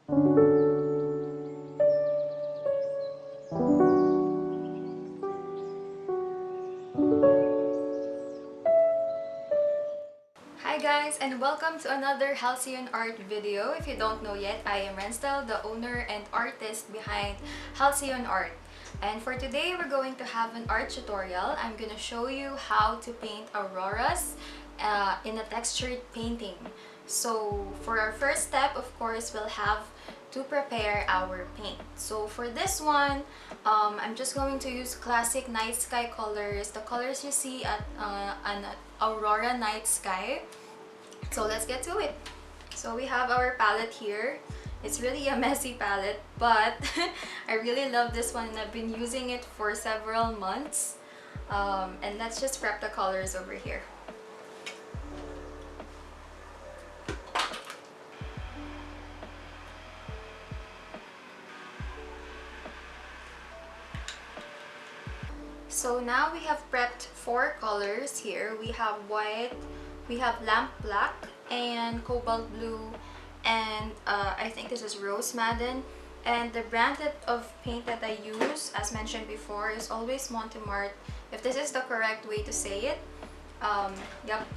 Hi guys, and welcome to another Halcyon Art video. If you don't know yet, I am Renstel, the owner and artist behind Halcyon Art. And for today, we're going to have an art tutorial. I'm gonna show you how to paint auroras in a textured painting. So for our first step, of course, we'll have to prepare our paint. So for this one, I'm just going to use classic night sky colors, the colors you see at an Aurora night sky. So let's get to it. So we have our palette here. It's really a messy palette, but I really love this one and I've been using it for several months. And let's just prep the colors over here. So now we have prepped 4 colors here. We have white, we have lamp black, and cobalt blue, and I think this is rose madden. And the brand of paint that I use, as mentioned before, is always Montemart, if this is the correct way to say it. Yep.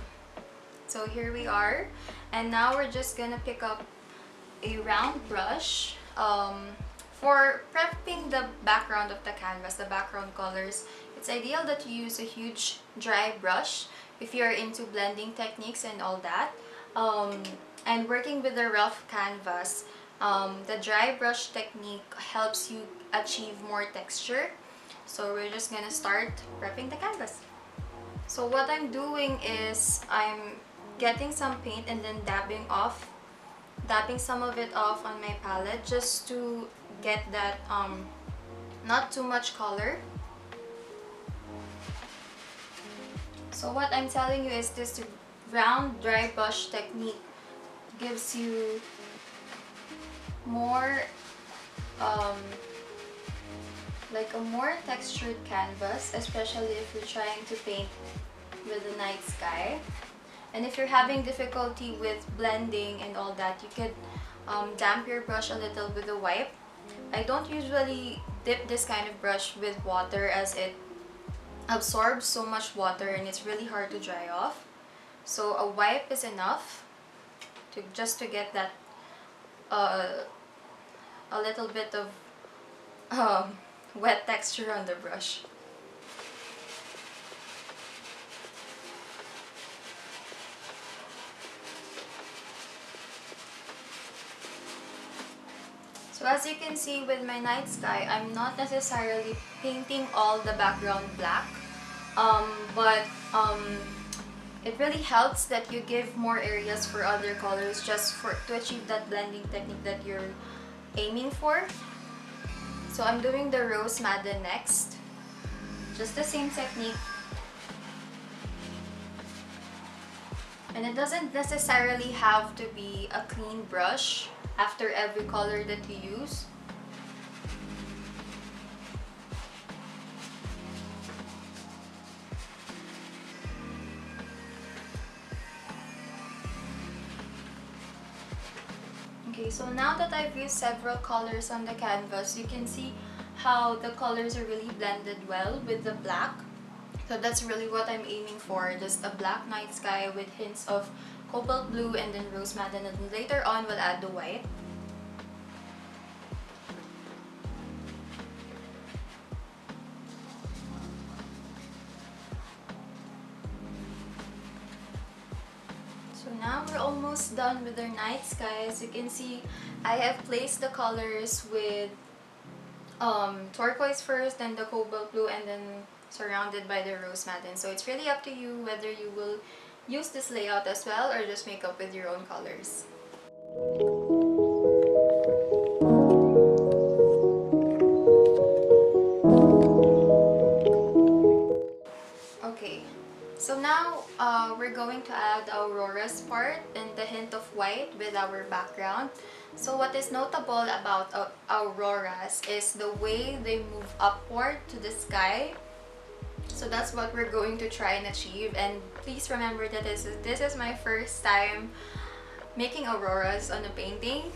So here we are, and now we're just gonna pick up a round brush. For prepping the background of the canvas, the background colors, it's ideal that you use a huge dry brush if you're into blending techniques and all that. And working with a rough canvas, the dry brush technique helps you achieve more texture. So we're just gonna start prepping the canvas. So what I'm doing is I'm getting some paint and then dabbing some of it off on my palette just to get that not too much color. So what I'm telling you is this round dry brush technique gives you more like a more textured canvas, especially if you're trying to paint with the night sky. And if you're having difficulty with blending and all that, you could damp your brush a little with a wipe. I don't usually dip this kind of brush with water as it absorbs so much water and it's really hard to dry off. So a wipe is enough to just to get that a little bit of wet texture on the brush. So as you can see with my night sky, I'm not necessarily painting all the background black, but it really helps that you give more areas for other colors just to achieve that blending technique that you're aiming for. So I'm doing the rose madden next, just the same technique. And it doesn't necessarily have to be a clean brush after every color that you use. Okay, so now that I've used several colors on the canvas, you can see how the colors are really blended well with the black. So that's really what I'm aiming for, just a black night sky with hints of cobalt blue and then rose madden, and later on we'll add the white. So now we're almost done with our night sky. As you can see, I have placed the colors with turquoise first, then the cobalt blue, and then surrounded by the rose madden. So it's really up to you whether you will use this layout as well or just make up with your own colors. Okay, so now we're going to add Aurora's part and the hint of white with our background. So what is notable about Auroras is the way they move upward to the sky. So that's what we're going to try and achieve. And please remember that this is my first time making auroras on a painting.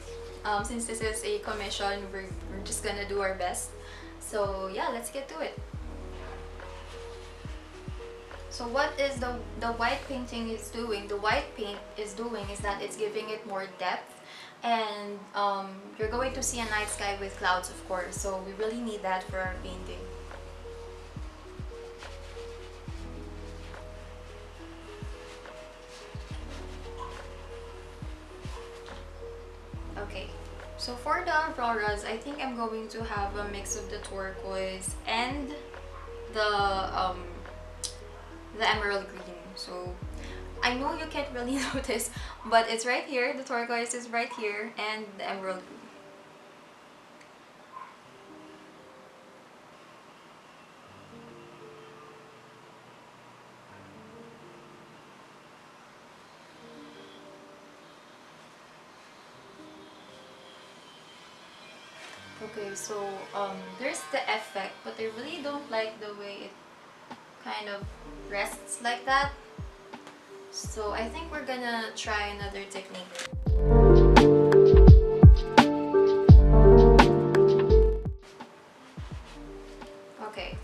Since this is a commission, we're just gonna do our best. So yeah, let's get to it. So what is the white painting is doing? The white paint is doing is that it's giving it more depth, and you're going to see a night sky with clouds, of course. So we really need that for our painting. Okay, so for the auroras, I think I'm going to have a mix of the turquoise and the um, the emerald green. So I know you can't really notice, but it's right here. The turquoise is right here, and the emerald green. Okay, so there's the effect, but I really don't like the way it kind of rests like that. So I think we're gonna try another technique. Okay,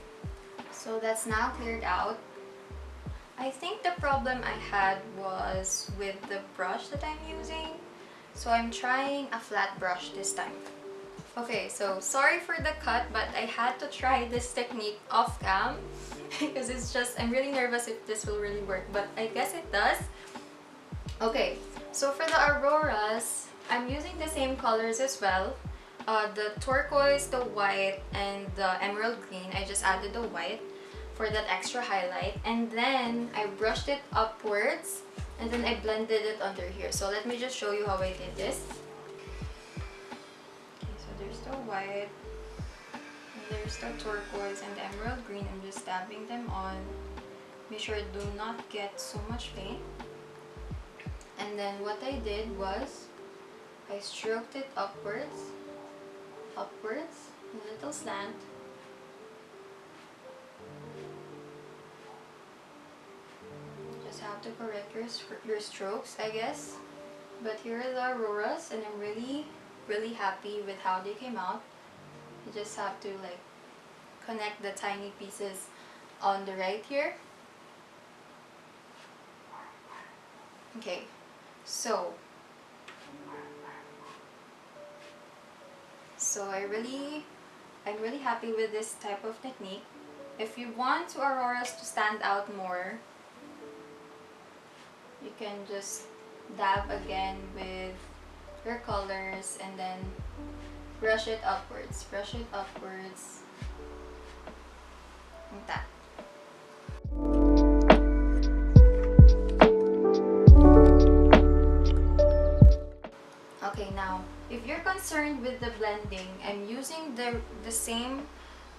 so that's now cleared out. I think the problem I had was with the brush that I'm using. So I'm trying a flat brush this time. Okay, so sorry for the cut, but I had to try this technique off cam because it's just, I'm really nervous if this will really work, but I guess it does. Okay, so for the auroras, I'm using the same colors as well. The turquoise, the white, and the emerald green. I just added the white for that extra highlight, and then I brushed it upwards, and then I blended it under here. So let me just show you how I did this. Okay, so there's the white, and there's the turquoise and the emerald green. I'm just dabbing them on. Make sure I do not get so much paint. And then what I did was I stroked it upwards, a little slant. Just have to correct your strokes, I guess. But here are the auroras, and I'm really happy with how they came out. You just have to like connect the tiny pieces on the right here. Okay, so I'm really happy with this type of technique. If you want auroras to stand out more, you can just dab again with your colors and then brush it upwards, like that. Okay, now if you're concerned with the blending, I'm using the same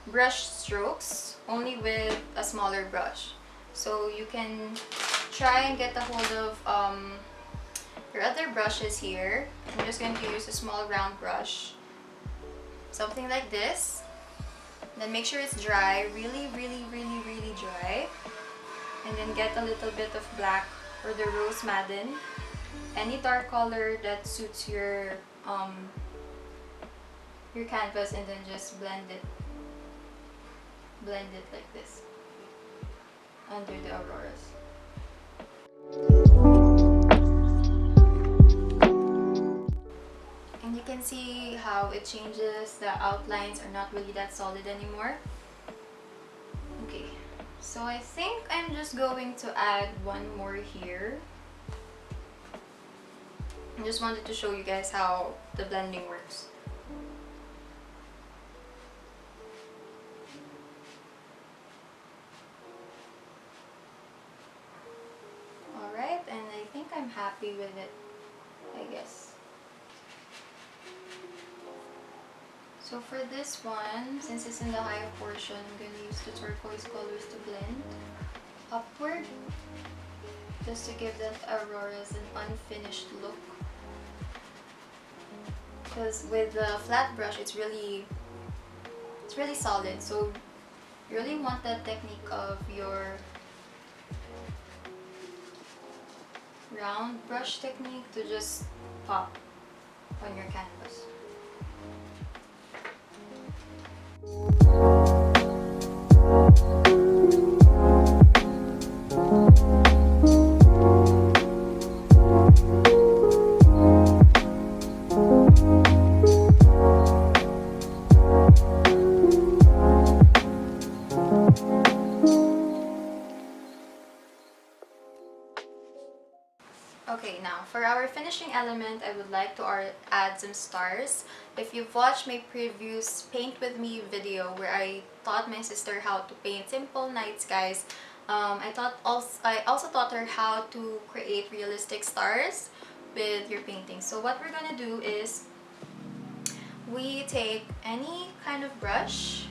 brush strokes, only with a smaller brush. So you can try and get a hold of your other brushes here. I'm just going to use a small round brush, something like this. Then make sure it's dry, really dry. And then get a little bit of black or the rose madden, any dark color that suits your canvas, and then just blend it like this under the auroras. And you can see how it changes. The outlines are not really that solid anymore. Okay, so I think I'm just going to add one more here. I just wanted to show you guys how the blending works. Alright, and I think I'm happy with it, I guess. So for this one, since it's in the higher portion, I'm going to use the turquoise colors to blend upward, just to give that auroras an unfinished look. Because with the flat brush, it's really solid. So you really want that technique of your round brush technique to just pop. on your canvas. Okay, now for our finishing element, I would like to add some stars. If you've watched my previous Paint With Me video where I taught my sister how to paint simple night skies, I also taught her how to create realistic stars with your painting. So what we're gonna do is we take any kind of brush,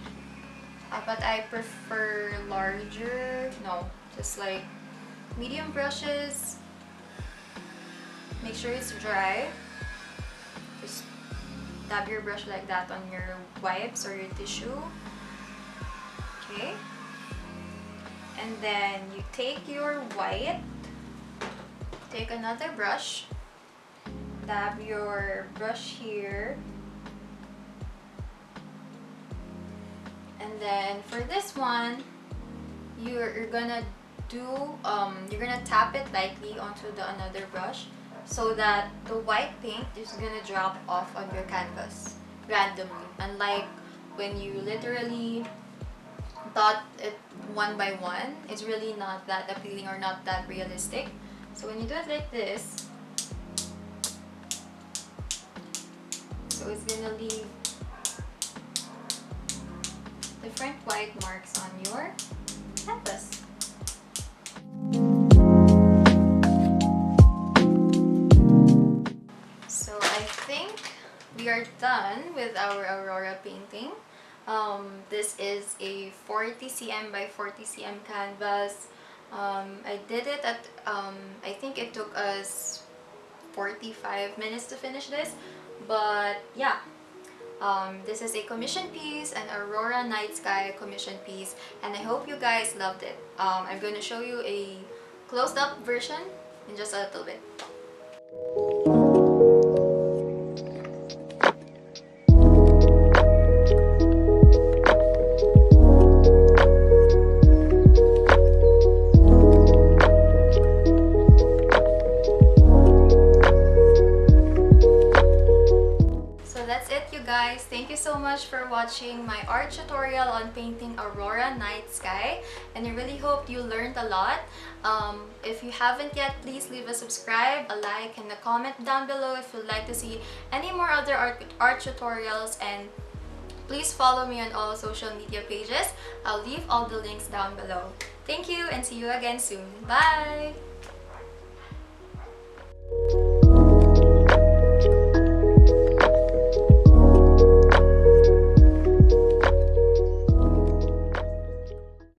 but I prefer larger, no, just like medium brushes. Make sure it's dry. Just dab your brush like that on your wipes or your tissue. Okay. And then you take your white, take another brush, dab your brush here. And then for this one, you're gonna tap it lightly onto the another brush, so that the white paint is gonna drop off on your canvas randomly. Unlike when you literally dot it one by one, it's really not that appealing or not that realistic. So when you do it like this, so it's gonna leave different white marks on your canvas. We are done with our Aurora painting. This is a 40 cm by 40 cm canvas. I did it at, I think it took us 45 minutes to finish this. But yeah, this is a commission piece, an Aurora night sky commission piece, and I hope you guys loved it. I'm going to show you a closed up version in just a little bit. Guys, thank you so much for watching my art tutorial on painting Aurora night sky, and I really hope you learned a lot. If you haven't yet, please leave a subscribe, a like, and a comment down below if you'd like to see any more other art tutorials, and please follow me on all social media pages. I'll leave all the links down below. Thank you and see you again soon. Bye!